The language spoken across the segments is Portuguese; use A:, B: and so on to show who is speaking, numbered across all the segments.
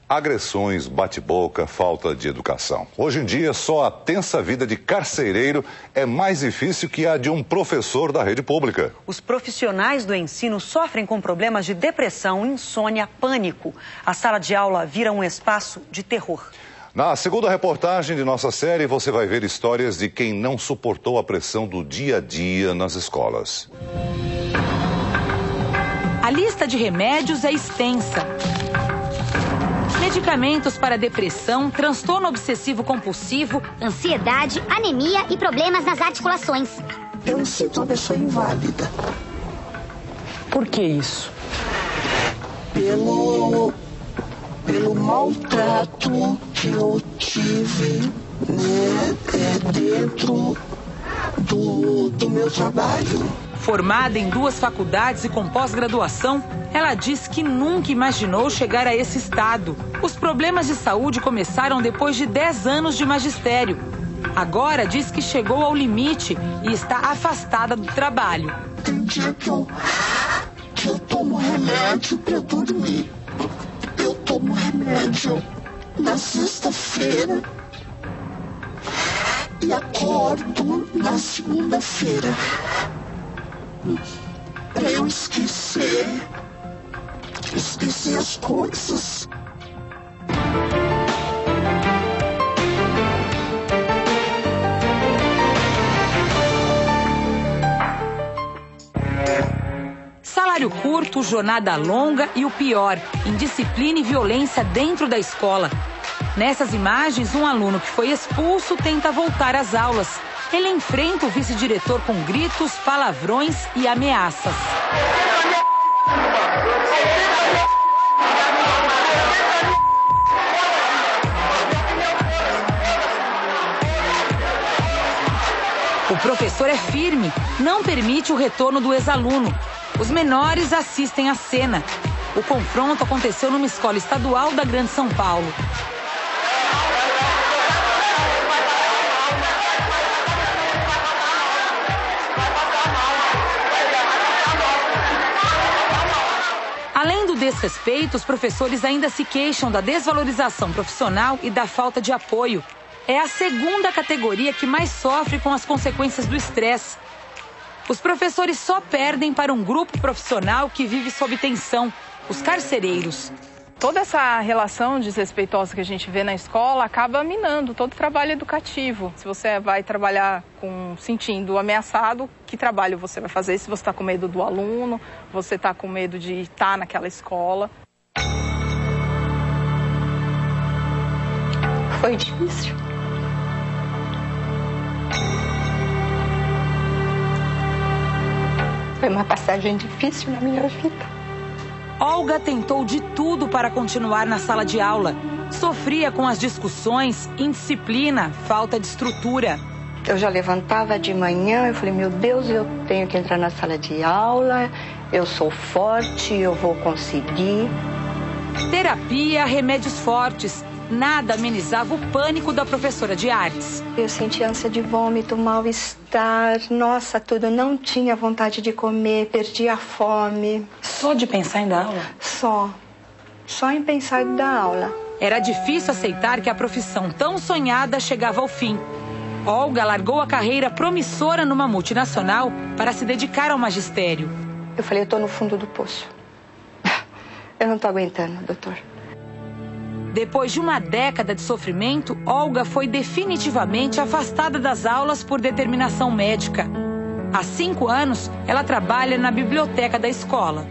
A: Agressões, bate-boca, falta de educação. Hoje em dia, só a tensa vida de carcereiro é mais difícil que a de um professor da rede pública.
B: Os profissionais do ensino sofrem com problemas de depressão, insônia, pânico. A sala de aula vira um espaço de terror.
A: Na segunda reportagem de nossa série, você vai ver histórias de quem não suportou a pressão do dia a dia nas escolas.
C: A lista de remédios é extensa. Medicamentos para depressão, transtorno obsessivo-compulsivo,
D: ansiedade, anemia e problemas nas articulações.
E: Eu me sinto uma pessoa inválida.
B: Por que isso?
E: Pelo maltrato que eu tive, né, dentro do meu trabalho.
C: Formada em 2 faculdades e com pós-graduação, ela diz que nunca imaginou chegar a esse estado. Os problemas de saúde começaram depois de 10 anos de magistério. Agora diz que chegou ao limite e está afastada do trabalho.
E: Tem dia que eu tomo remédio para dormir. Eu tomo remédio na sexta-feira e acordo na segunda-feira. Pra eu esquecer as coisas.
C: Salário curto, jornada longa e o pior, indisciplina e violência dentro da escola. Nessas imagens, um aluno que foi expulso tenta voltar às aulas. Ele enfrenta o vice-diretor com gritos, palavrões e ameaças. O professor é firme, não permite o retorno do ex-aluno. Os menores assistem à cena. O confronto aconteceu numa escola estadual da Grande São Paulo. Além do desrespeito, os professores ainda se queixam da desvalorização profissional e da falta de apoio. É a segunda categoria que mais sofre com as consequências do estresse. Os professores só perdem para um grupo profissional que vive sob tensão, os carcereiros.
F: Toda essa relação desrespeitosa que a gente vê na escola acaba minando todo o trabalho educativo. Se você vai trabalhar sentindo ameaçado, que trabalho você vai fazer? Se você está com medo do aluno, você está com medo de estar naquela escola.
E: Foi difícil. Foi uma passagem difícil na minha vida.
C: Olga tentou de tudo para continuar na sala de aula. Sofria com as discussões, indisciplina, falta de estrutura.
E: Eu já levantava de manhã, eu falei, meu Deus, eu tenho que entrar na sala de aula, eu sou forte, eu vou conseguir.
C: Terapia, remédios fortes. Nada amenizava o pânico da professora de artes.
E: Eu sentia ânsia de vômito, mal-estar, nossa, tudo. Não tinha vontade de comer, perdia a fome.
B: Só de pensar em dar aula?
E: Só em pensar em dar aula.
C: Era difícil aceitar que a profissão tão sonhada chegava ao fim. Olga largou a carreira promissora numa multinacional para se dedicar ao magistério.
E: Eu falei, eu tô no fundo do poço. Eu não tô aguentando, doutor.
C: Depois de uma década de sofrimento, Olga foi definitivamente afastada das aulas por determinação médica. Há 5 anos, ela trabalha na biblioteca da escola.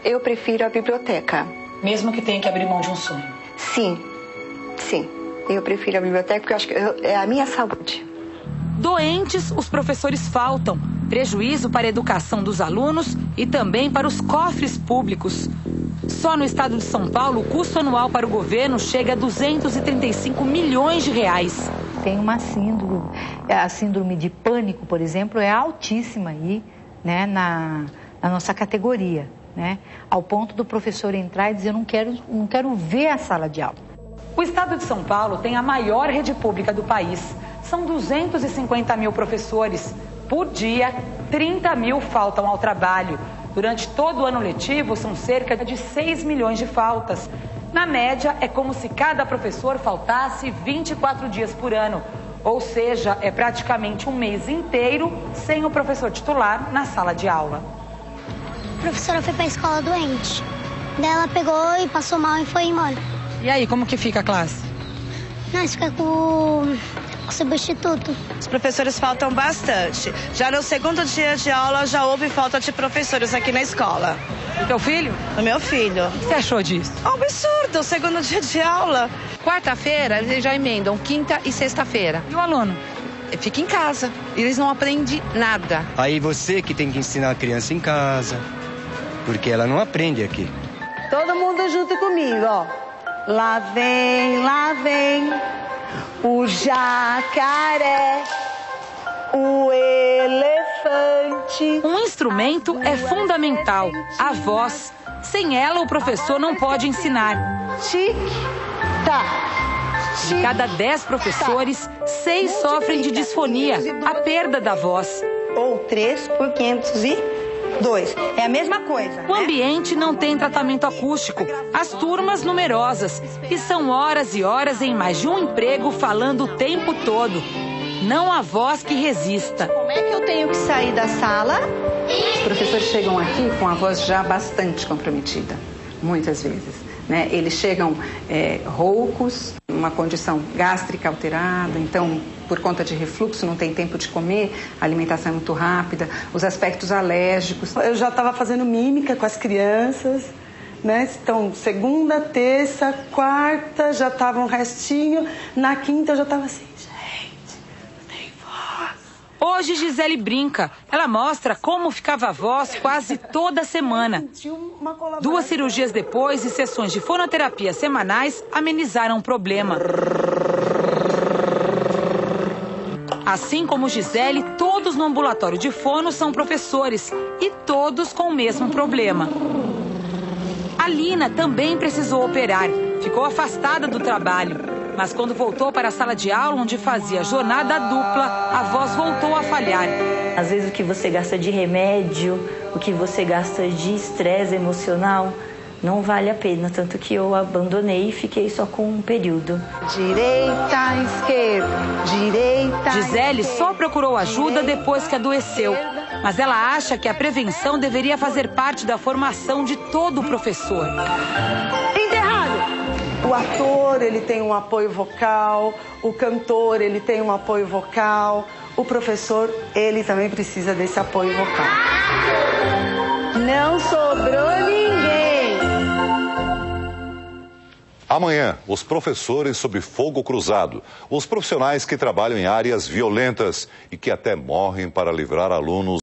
E: Eu prefiro a biblioteca.
B: Mesmo que tenha que abrir mão de um sonho?
E: Sim. Eu prefiro a biblioteca porque eu acho que é a minha saúde.
C: Doentes, os professores faltam. Prejuízo para a educação dos alunos e também para os cofres públicos. Só no estado de São Paulo, o custo anual para o governo chega a 235 milhões de reais.
G: Tem uma síndrome, a síndrome de pânico, por exemplo, é altíssima aí, né, na nossa categoria, né? Ao ponto do professor entrar e dizer, eu não quero ver a sala de aula.
C: O estado de São Paulo tem a maior rede pública do país. São 250 mil professores. Por dia, 30 mil faltam ao trabalho. Durante todo o ano letivo, são cerca de 6 milhões de faltas. Na média, é como se cada professor faltasse 24 dias por ano. Ou seja, é praticamente um mês inteiro sem o professor titular na sala de aula.
H: A professora foi para a escola doente. Daí ela pegou e passou mal e foi embora.
C: E aí, como que fica a classe?
H: Nós fica com o substituto.
I: Os professores faltam bastante. Já no segundo dia de aula já houve falta de professores aqui na escola.
C: O teu filho?
I: O meu filho.
C: O que você achou disso?
I: É um absurdo, o segundo dia de aula.
J: Quarta-feira eles já emendam quinta e sexta-feira.
C: E o aluno?
J: Fica em casa. Eles não aprendem nada.
K: Aí você que tem que ensinar a criança em casa, porque ela não aprende aqui.
I: Todo mundo junto comigo, ó. Lá vem o jacaré, o elefante.
C: Um instrumento é fundamental, a voz. Sem ela, o professor não pode ensinar.
I: Tic-tac.
C: De cada 10 professores, 6 sofrem de disfonia, a perda da voz.
I: Ou 3 por 502. É a mesma coisa.
C: O ambiente não tem tratamento acústico, as turmas numerosas. E são horas e horas em mais de um emprego falando o tempo todo. Não há voz que resista.
E: Como é que eu tenho que sair da sala?
J: Os professores chegam aqui com a voz já bastante comprometida, muitas vezes. Né? Eles chegam roucos, uma condição gástrica alterada, então, por conta de refluxo, não tem tempo de comer, a alimentação é muito rápida, os aspectos alérgicos.
I: Eu já estava fazendo mímica com as crianças, né? Então, segunda, terça, quarta, já estava um restinho, na quinta eu já estava assim, gente, não tem voz.
C: Hoje Gisele brinca. Ela mostra como ficava a voz quase toda semana. 2 cirurgias depois e sessões de fonoterapia semanais amenizaram o problema. Assim como Gisele, todos no ambulatório de fono são professores e todos com o mesmo problema. A Lina também precisou operar. Ficou afastada do trabalho. Mas quando voltou para a sala de aula, onde fazia jornada dupla, a voz voltou a falhar.
L: Às vezes o que você gasta de remédio, o que você gasta de estresse emocional, não vale a pena. Tanto que eu abandonei e fiquei só com um período.
I: Direita, esquerda, direita.
C: Gisele só procurou ajuda depois que adoeceu. Mas ela acha que a prevenção deveria fazer parte da formação de todo professor.
I: O ator, ele tem um apoio vocal, o cantor, ele tem um apoio vocal, o professor, ele também precisa desse apoio vocal. Não sobrou ninguém.
A: Amanhã, os professores sob fogo cruzado, os profissionais que trabalham em áreas violentas e que até morrem para livrar alunos